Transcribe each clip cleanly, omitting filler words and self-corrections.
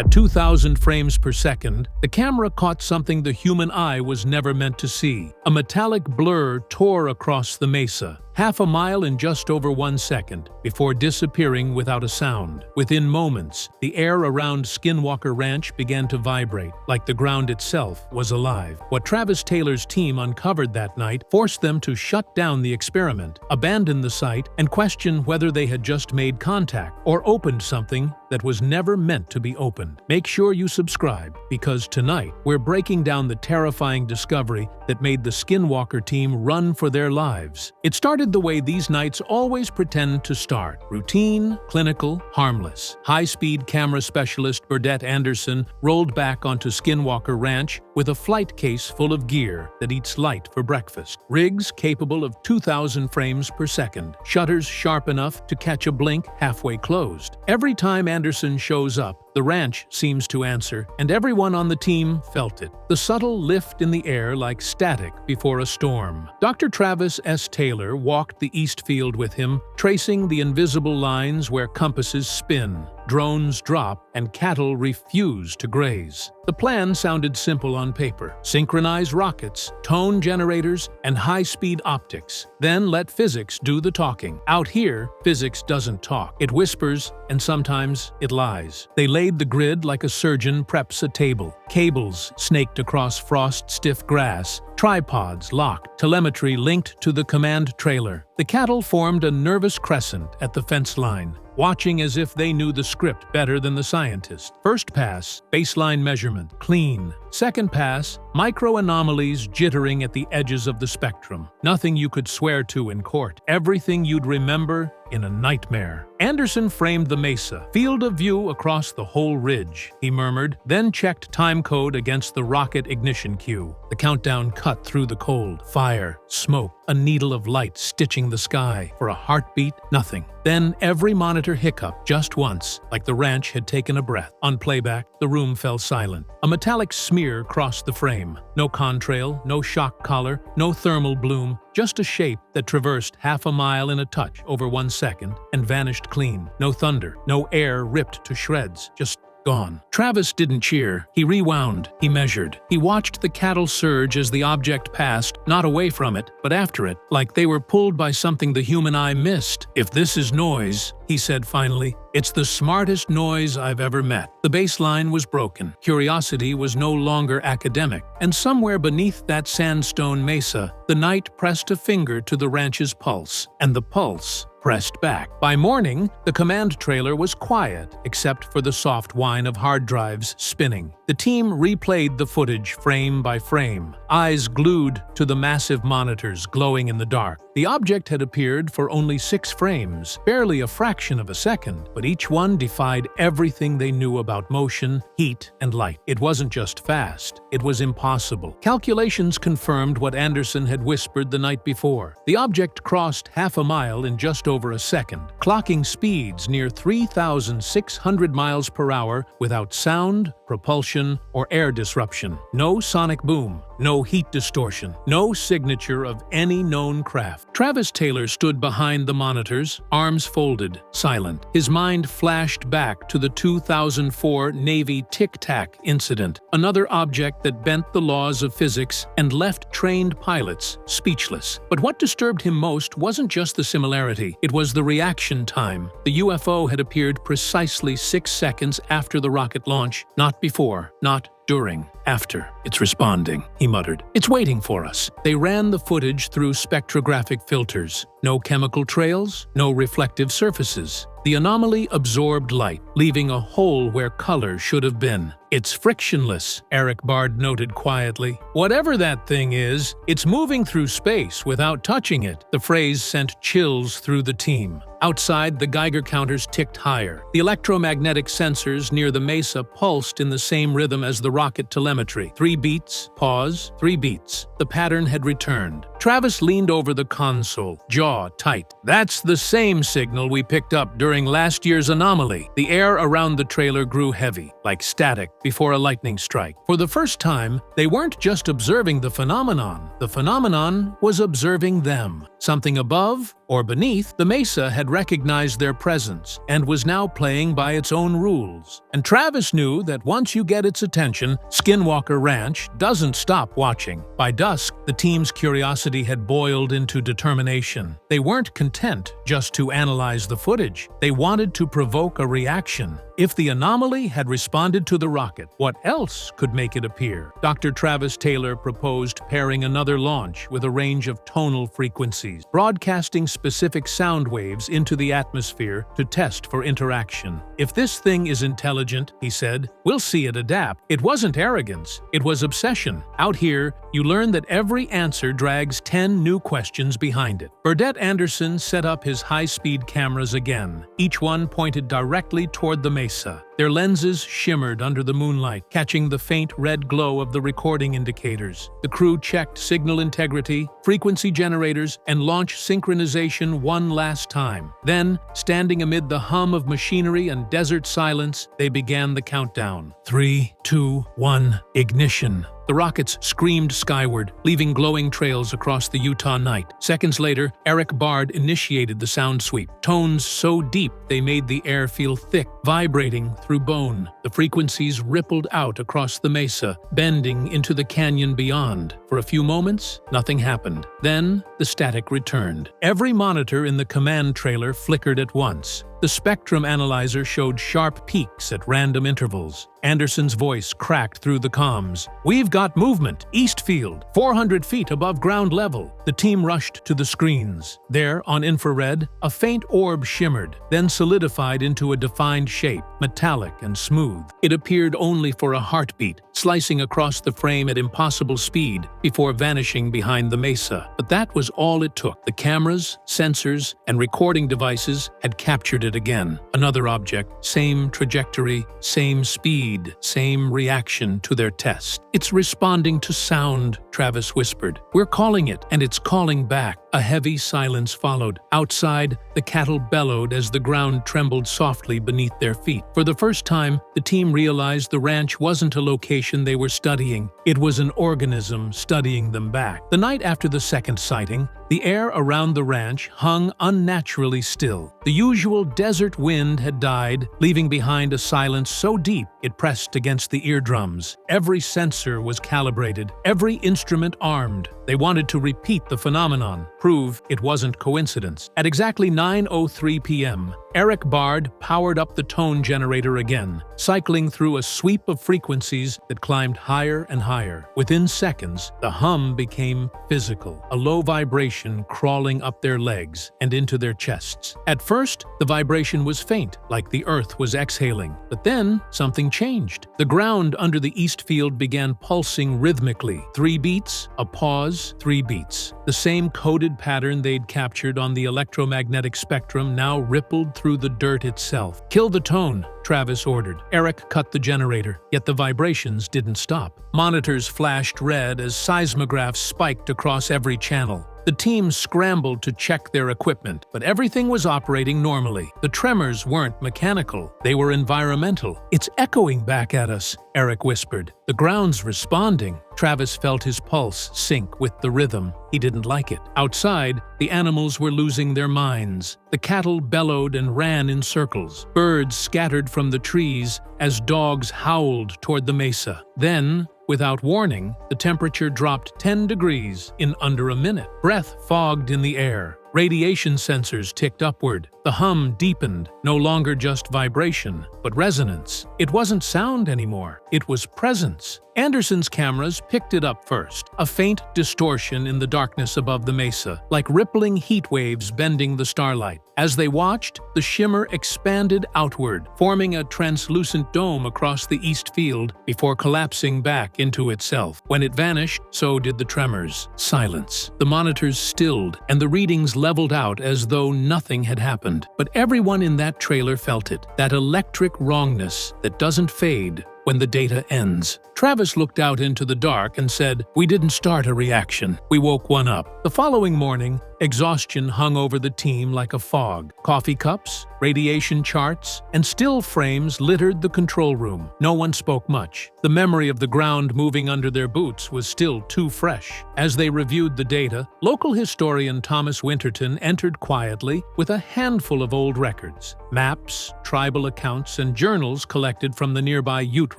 At 2,000 frames per second, the camera caught something the human eye was never meant to see. A metallic blur tore across the mesa, half a mile in just over 1 second, before disappearing without a sound. Within moments, the air around Skinwalker Ranch began to vibrate, like the ground itself was alive. What Travis Taylor's team uncovered that night forced them to shut down the experiment, abandon the site, and question whether they had just made contact or opened something that was never meant to be opened. Make sure you subscribe, because tonight we're breaking down the terrifying discovery that made the Skinwalker team run for their lives. It started the way these nights always pretend to start: routine, clinical, harmless. High-speed camera specialist Burdett Anderson rolled back onto Skinwalker Ranch with a flight case full of gear that eats light for breakfast. Rigs capable of 2,000 frames per second, shutters sharp enough to catch a blink halfway closed. Every time Anderson shows up, the ranch seems to answer, and everyone on the team felt it. The subtle lift in the air like static before a storm. Dr. Travis S. Taylor walked the east field with him, tracing the invisible lines where compasses spin, drones drop, and cattle refuse to graze. The plan sounded simple on paper: synchronize rockets, tone generators, and high-speed optics. Then let physics do the talking. Out here, physics doesn't talk. It whispers, and sometimes it lies. They laid the grid like a surgeon preps a table. Cables snaked across frost-stiff grass, tripods locked, telemetry linked to the command trailer. The cattle formed a nervous crescent at the fence line, watching as if they knew the script better than the scientist. First pass, baseline measurement, clean. Second pass, micro anomalies jittering at the edges of the spectrum. Nothing you could swear to in court. Everything you'd remember in a nightmare. Anderson framed the mesa, field of view across the whole ridge, he murmured, then checked time code against the rocket ignition cue. The countdown cut through the cold. Fire, smoke, a needle of light stitching the sky. For a heartbeat, nothing. Then every monitor hiccuped just once, like the ranch had taken a breath. On playback, the room fell silent. A metallic smear crossed the frame. No contrail, no shock collar, no thermal bloom, just a shape that traversed half a mile in a touch over 1 second and vanished clean. No thunder, no air ripped to shreds, just gone. Travis didn't cheer. He rewound. He measured. He watched the cattle surge as the object passed, not away from it, but after it, like they were pulled by something the human eye missed. "If this is noise," he said finally, "it's the smartest noise I've ever met." The baseline was broken. Curiosity was no longer academic. And somewhere beneath that sandstone mesa, the night pressed a finger to the ranch's pulse. And the pulse pressed back. By morning, the command trailer was quiet, except for the soft whine of hard drives spinning. The team replayed the footage frame by frame, eyes glued to the massive monitors glowing in the dark. The object had appeared for only 6 frames, barely a fraction of a second, but each one defied everything they knew about motion, heat, and light. It wasn't just fast, it was impossible. Calculations confirmed what Anderson had whispered the night before. The object crossed half a mile in just over a second, clocking speeds near 3,600 miles per hour without sound, propulsion, or air disruption. No sonic boom, no heat distortion, no signature of any known craft. Travis Taylor stood behind the monitors, arms folded, silent. His mind flashed back to the 2004 Navy Tic Tac incident, another object that bent the laws of physics and left trained pilots speechless. But what disturbed him most wasn't just the similarity, it was the reaction time. The UFO had appeared precisely 6 seconds after the rocket launch, not before, not during, after. "It's responding," he muttered. "It's waiting for us." They ran the footage through spectrographic filters. No chemical trails, no reflective surfaces. The anomaly absorbed light, leaving a hole where color should have been. "It's frictionless," Eric Bard noted quietly. "Whatever that thing is, it's moving through space without touching it." The phrase sent chills through the team. Outside, the Geiger counters ticked higher. The electromagnetic sensors near the mesa pulsed in the same rhythm as the rocket telemetry. 3 beats, pause, 3 beats. The pattern had returned. Travis leaned over the console, jaw tight. "That's the same signal we picked up during last year's Anomaly." The air around the trailer grew heavy, like static before a lightning strike. For the first time, they weren't just observing the phenomenon was observing them. Something above or beneath, the Mesa had recognized their presence and was now playing by its own rules. And Travis knew that once you get its attention, Skinwalker Ranch doesn't stop watching. By dusk, the team's curiosity had boiled into determination. They weren't content just to analyze the footage. They wanted to provoke a reaction. If the anomaly had responded to the rocket, what else could make it appear? Dr. Travis Taylor proposed pairing another launch with a range of tonal frequencies, broadcasting specific sound waves into the atmosphere to test for interaction. If this thing is intelligent, he said, we'll see it adapt. It wasn't arrogance, it was obsession. Out here, you learn that every answer drags 10 new questions behind it. Burdett Anderson set up his high-speed cameras again, each one pointed directly toward the Mesa. Their lenses shimmered under the moonlight, catching the faint red glow of the recording indicators. The crew checked signal integrity, frequency generators, and launch synchronization one last time. Then, standing amid the hum of machinery and desert silence, they began the countdown. 3, 2, 1, ignition. The rockets screamed skyward, leaving glowing trails across the Utah night. Seconds later, Eric Bard initiated the sound sweep. Tones so deep they made the air feel thick, vibrating through bone. The frequencies rippled out across the mesa, bending into the canyon beyond. For a few moments, nothing happened. Then, the static returned. Every monitor in the command trailer flickered at once. The spectrum analyzer showed sharp peaks at random intervals. Anderson's voice cracked through the comms. We've got movement, east field, 400 feet above ground level. The team rushed to the screens. There, on infrared, a faint orb shimmered, then solidified into a defined shape, metallic and smooth. It appeared only for a heartbeat, slicing across the frame at impossible speed before vanishing behind the mesa. But that was all it took. The cameras, sensors, and recording devices had captured it again. Another object, same trajectory, same speed, same reaction to their test. It's responding to sound, Travis whispered. We're calling it, and it's calling back. A heavy silence followed. Outside, the cattle bellowed as the ground trembled softly beneath their feet. For the first time, the team realized the ranch wasn't a location they were studying. It was an organism studying them back. The night after the second sighting, the air around the ranch hung unnaturally still. The usual desert wind had died, leaving behind a silence so deep it pressed against the eardrums. Every sensor was calibrated, every instrument armed. They wanted to repeat the phenomenon, prove it wasn't coincidence. At exactly 9:03 p.m., Eric Bard powered up the tone generator again, cycling through a sweep of frequencies that climbed higher and higher. Within seconds, the hum became physical, a low vibration crawling up their legs and into their chests. At first, the vibration was faint, like the earth was exhaling. But then, something changed. The ground under the east field began pulsing rhythmically. 3 beats, a pause, 3 beats. The same coded pattern they'd captured on the electromagnetic spectrum now rippled through the dirt itself. Kill the tone, Travis ordered. Eric cut the generator, yet the vibrations didn't stop. Monitors flashed red as seismographs spiked across every channel. The team scrambled to check their equipment, but everything was operating normally. The tremors weren't mechanical, they were environmental. It's echoing back at us, Eric whispered. The ground's responding. Travis felt his pulse sync with the rhythm. He didn't like it. Outside, the animals were losing their minds. The cattle bellowed and ran in circles. Birds scattered from the trees as dogs howled toward the mesa. Then, without warning, the temperature dropped 10 degrees in under a minute. Breath fogged in the air. Radiation sensors ticked upward. The hum deepened, no longer just vibration, but resonance. It wasn't sound anymore. It was presence. Anderson's cameras picked it up first, a faint distortion in the darkness above the mesa, like rippling heat waves bending the starlight. As they watched, the shimmer expanded outward, forming a translucent dome across the east field before collapsing back into itself. When it vanished, so did the tremors. Silence. The monitors stilled, and the readings leveled out as though nothing had happened. But everyone in that trailer felt it, that electric wrongness that doesn't fade when the data ends. Travis looked out into the dark and said, "We didn't start a reaction. We woke one up." The following morning, Exhaustion hung over the team like a fog. Coffee cups, radiation charts, and still frames littered the control room. No one spoke much. The memory of the ground moving under their boots was still too fresh. As they reviewed the data, local historian Thomas Winterton entered quietly with a handful of old records, maps, tribal accounts, and journals collected from the nearby Ute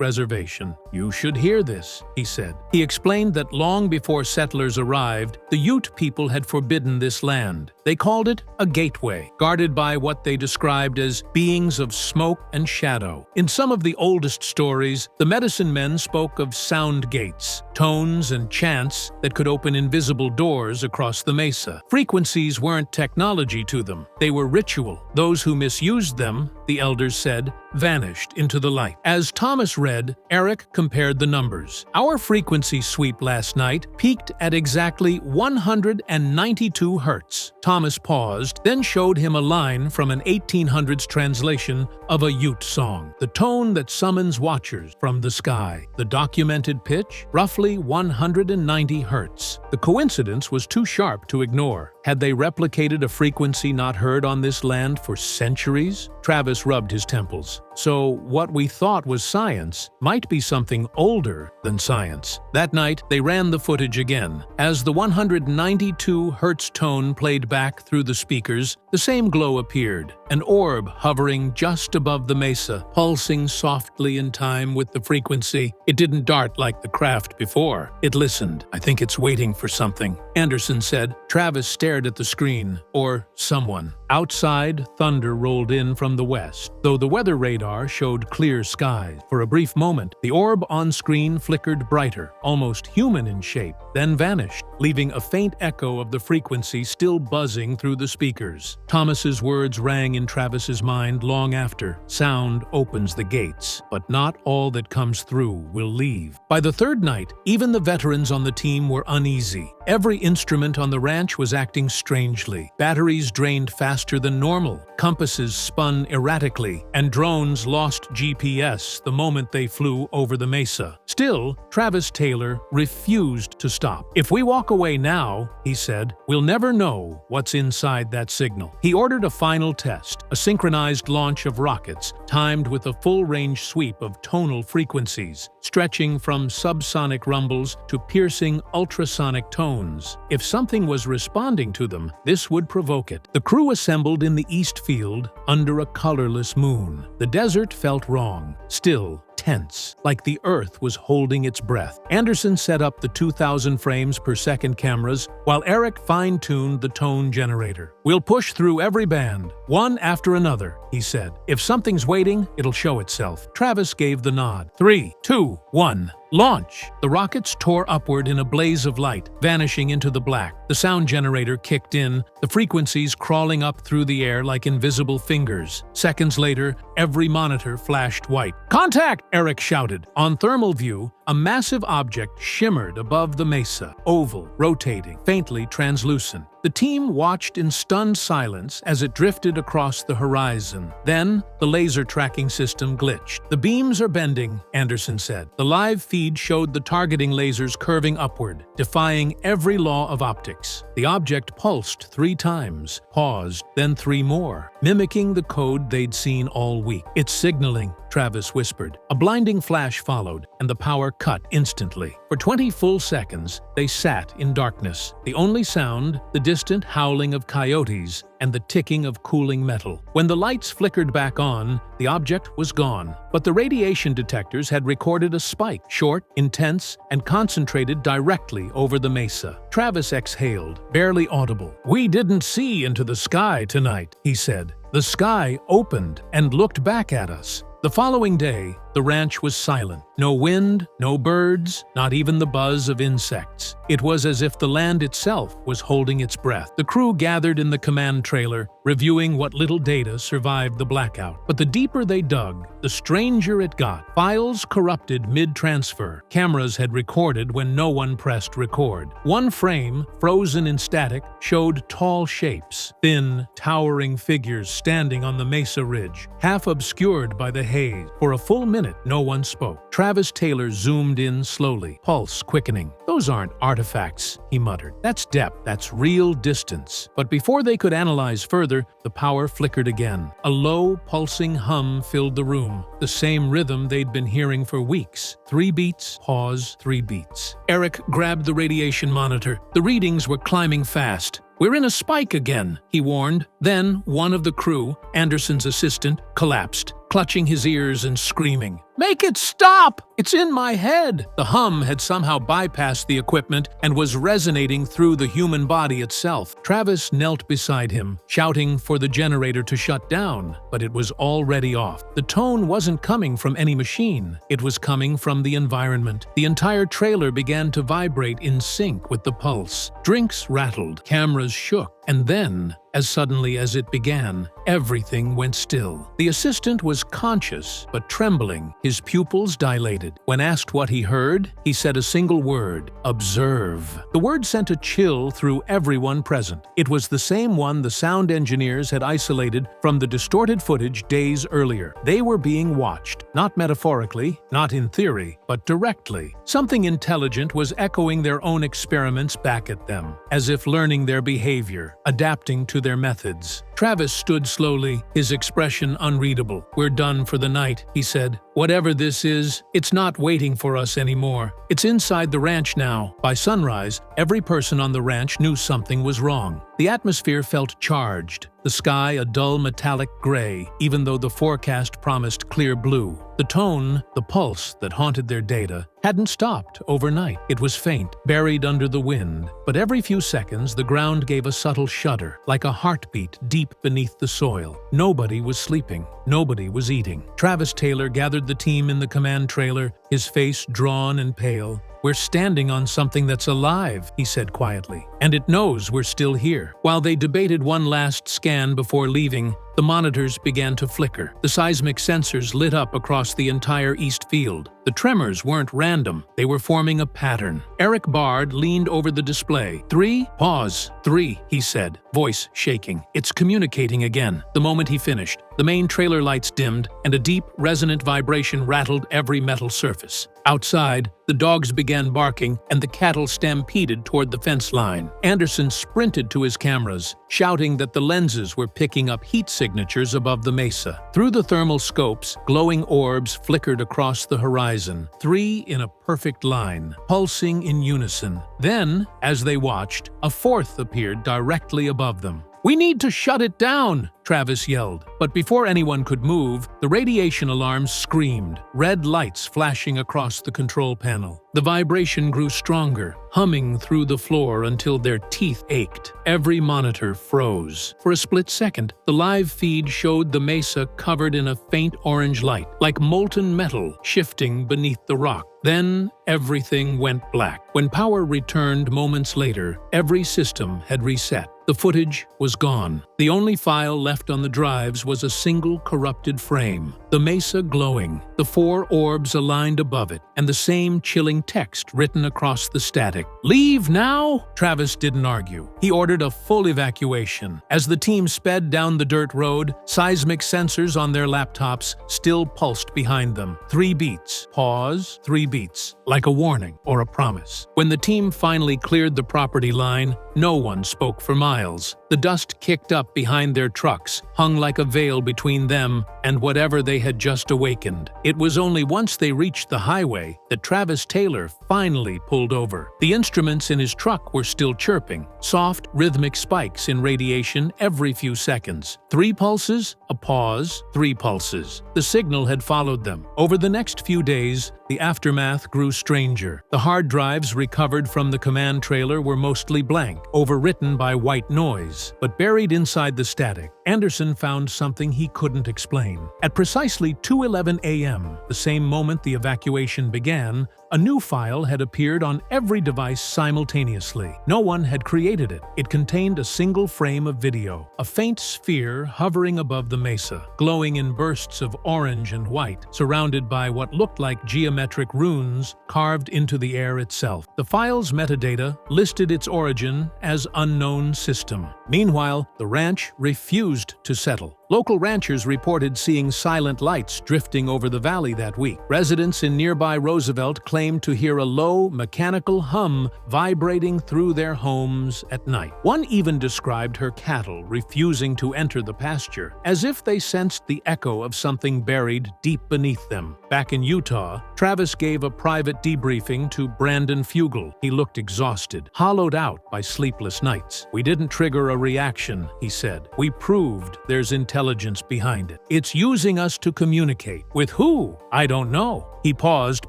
reservation. "You should hear this," he said. He explained that long before settlers arrived, the Ute people had forbidden this land. They called it a gateway, guarded by what they described as beings of smoke and shadow. In some of the oldest stories, the medicine men spoke of sound gates, tones and chants that could open invisible doors across the mesa. Frequencies weren't technology to them, they were ritual. Those who misused them, the elders said, vanished into the light. As Thomas read, Eric compared the numbers. "Our frequency sweep last night peaked at exactly 192 hertz. Thomas paused, then showed him a line from an 1800s translation of a Ute song, the tone that summons watchers from the sky. The documented pitch, roughly 190 hertz. The coincidence was too sharp to ignore. Had they replicated a frequency not heard on this land for centuries? Travis rubbed his temples. So what we thought was science might be something older than science. That night, they ran the footage again. As the 192 hertz tone played back through the speakers, the same glow appeared, an orb hovering just above the mesa, pulsing softly in time with the frequency. It didn't dart like the craft before. It listened. "I think it's waiting for something," Anderson said. Travis stared at the screen, or someone. Outside, thunder rolled in from the west, though the weather radar showed clear skies. For a brief moment, the orb on screen flickered brighter, almost human in shape, then vanished, leaving a faint echo of the frequency still buzzing through the speakers. Thomas's words rang in Travis's mind long after. "Sound opens the gates, but not all that comes through will leave." By the third night, even the veterans on the team were uneasy. Every instrument on the ranch was acting strangely. Batteries drained faster than normal, compasses spun erratically, and drones lost GPS the moment they flew over the mesa. Still, Travis Taylor refused to stop. "If we walk away now," he said, "we'll never know what's inside that signal." He ordered a final test, a synchronized launch of rockets, timed with a full-range sweep of tonal frequencies, stretching from subsonic rumbles to piercing ultrasonic tones. If something was responding to them, this would provoke it. The crew assembled in the east field under a colorless moon. The desert felt wrong, still, tense, like the earth was holding its breath. Anderson set up the 2,000 frames per second cameras, while Eric fine-tuned the tone generator. "We'll push through every band, one after another," he said. "If something's waiting, it'll show itself." Travis gave the nod. 3, 2, 1. Launch! The rockets tore upward in a blaze of light, vanishing into the black. The sound generator kicked in, the frequencies crawling up through the air like invisible fingers. Seconds later, every monitor flashed white. "Contact!" Eric shouted. On thermal view, a massive object shimmered above the mesa, oval, rotating, faintly translucent. The team watched in stunned silence as it drifted across the horizon. Then, the laser tracking system glitched. "The beams are bending," Anderson said. The live feed showed the targeting lasers curving upward, defying every law of optics. The object pulsed 3 times, paused, then 3 more, mimicking the code they'd seen all week. "It's signaling," Travis whispered. A blinding flash followed, and the power cut instantly. For 20 full seconds, they sat in darkness. The only sound, the distant howling of coyotes and the ticking of cooling metal. When the lights flickered back on, the object was gone. But the radiation detectors had recorded a spike, short, intense, and concentrated directly over the mesa. Travis exhaled, barely audible. "We didn't see into the sky tonight," he said. "The sky opened and looked back at us." The following day, the ranch was silent. No wind, no birds, not even the buzz of insects. It was as if the land itself was holding its breath. The crew gathered in the command trailer, reviewing what little data survived the blackout. But the deeper they dug, the stranger it got. Files corrupted mid-transfer. Cameras had recorded when no one pressed record. One frame, frozen in static, showed tall shapes, thin, towering figures standing on the mesa ridge, half obscured by the haze. For a full minute, minute, no one spoke. Travis Taylor zoomed in slowly, pulse quickening. "Those aren't artifacts," he muttered. "That's depth, that's real distance." But before they could analyze further, the power flickered again. A low, pulsing hum filled the room, the same rhythm they'd been hearing for weeks. 3 beats, pause, 3 beats. Eric grabbed the radiation monitor. The readings were climbing fast. "We're in a spike again," he warned. Then one of the crew, Anderson's assistant, collapsed, clutching his ears and screaming, "Make it stop! It's in my head!" The hum had somehow bypassed the equipment and was resonating through the human body itself. Travis knelt beside him, shouting for the generator to shut down, but it was already off. The tone wasn't coming from any machine. It was coming from the environment. The entire trailer began to vibrate in sync with the pulse. Drinks rattled, cameras shook, and then, as suddenly as it began, everything went still. The assistant was conscious, but trembling, his pupils dilated. When asked what he heard, he said a single word: "Observe." The word sent a chill through everyone present. It was the same one the sound engineers had isolated from the distorted footage days earlier. They were being watched, not metaphorically, not in theory, but directly. Something intelligent was echoing their own experiments back at them, as if learning their behavior, adapting to their methods. Travis stood slowly, his expression unreadable. "We're done for the night," he said. "Whatever this is, it's not waiting for us anymore. It's inside the ranch now." By sunrise, every person on the ranch knew something was wrong. The atmosphere felt charged, the sky a dull metallic gray, even though the forecast promised clear blue. The tone, the pulse that haunted their data, hadn't stopped overnight. It was faint, buried under the wind, but every few seconds the ground gave a subtle shudder, like a heartbeat deep beneath the soil. Nobody was sleeping. Nobody was eating. Travis Taylor gathered the team in the command trailer, his face drawn and pale. "We're standing on something that's alive," he said quietly, "and it knows we're still here." While they debated one last scan before leaving, the monitors began to flicker. The seismic sensors lit up across the entire east field. The tremors weren't random. They were forming a pattern. Eric Bard leaned over the display. "3, pause, 3, he said, voice shaking. "It's communicating again." The moment he finished, the main trailer lights dimmed, and a deep, resonant vibration rattled every metal surface. Outside, the dogs began barking, and the cattle stampeded toward the fence line. Anderson sprinted to his cameras, shouting that the lenses were picking up heat signatures above the mesa. Through the thermal scopes, glowing orbs flickered across the horizon, 3 in a perfect line, pulsing in unison. Then, as they watched, a 4th appeared directly above them. "We need to shut it down!" Travis yelled. But before anyone could move, the radiation alarms screamed, red lights flashing across the control panel. The vibration grew stronger, humming through the floor until their teeth ached. Every monitor froze. For a split second, the live feed showed the mesa covered in a faint orange light, like molten metal shifting beneath the rock. Then everything went black. When power returned moments later, every system had reset. The footage was gone. The only file left on the drives was a single corrupted frame, the mesa glowing, the 4 orbs aligned above it, and the same chilling text written across the static. "Leave now?" Travis didn't argue. He ordered a full evacuation. As the team sped down the dirt road, seismic sensors on their laptops still pulsed behind them. 3 beats, pause, 3 beats, like a warning or a promise. When the team finally cleared the property line, no one spoke for miles. The dust kicked up behind their trucks, hung like a veil between them and whatever they had just awakened. It was only once they reached the highway that Travis Taylor finally pulled over. The instruments in his truck were still chirping, soft, rhythmic spikes in radiation every few seconds. 3 pulses, a pause, 3 pulses. The signal had followed them. Over the next few days, the aftermath grew stranger. The hard drives recovered from the command trailer were mostly blank, overwritten by white noise. But buried inside the static, Anderson found something he couldn't explain. At precisely 2:11 a.m., the same moment the evacuation began, a new file had appeared on every device simultaneously. No one had created it. It contained a single frame of video, a faint sphere hovering above the mesa, glowing in bursts of orange and white, surrounded by what looked like geometric runes carved into the air itself. The file's metadata listed its origin as unknown system. Meanwhile, the ranch refused to settle. Local ranchers reported seeing silent lights drifting over the valley that week. Residents in nearby Roosevelt claimed to hear a low, mechanical hum vibrating through their homes at night. One even described her cattle refusing to enter the pasture, as if they sensed the echo of something buried deep beneath them. Back in Utah, Travis gave a private debriefing to Brandon Fugal. He looked exhausted, hollowed out by sleepless nights. "We didn't trigger a reaction," he said. "We proved there's intelligence behind it. It's using us to communicate. With who? I don't know." He paused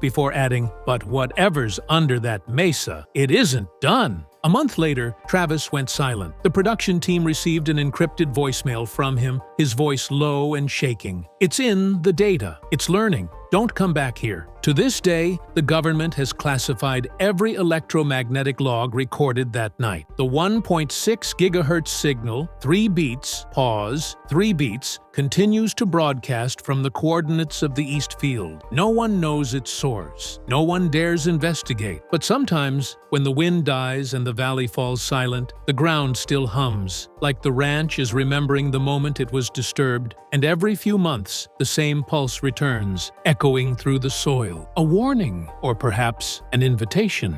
before adding, "But whatever's under that Mesa, it isn't done." A month later, Travis went silent. The production team received an encrypted voicemail from him, his voice low and shaking. "It's in the data. It's learning. Don't come back here." To this day, the government has classified every electromagnetic log recorded that night. The 1.6 gigahertz signal, 3 beats, pause, 3 beats, continues to broadcast from the coordinates of the East Field. No one knows its source. No one dares investigate. But sometimes, when the wind dies and the valley falls silent, the ground still hums, like the ranch is remembering the moment it was disturbed, and every few months, the same pulse returns, echoing through the soil. A warning, or perhaps an invitation.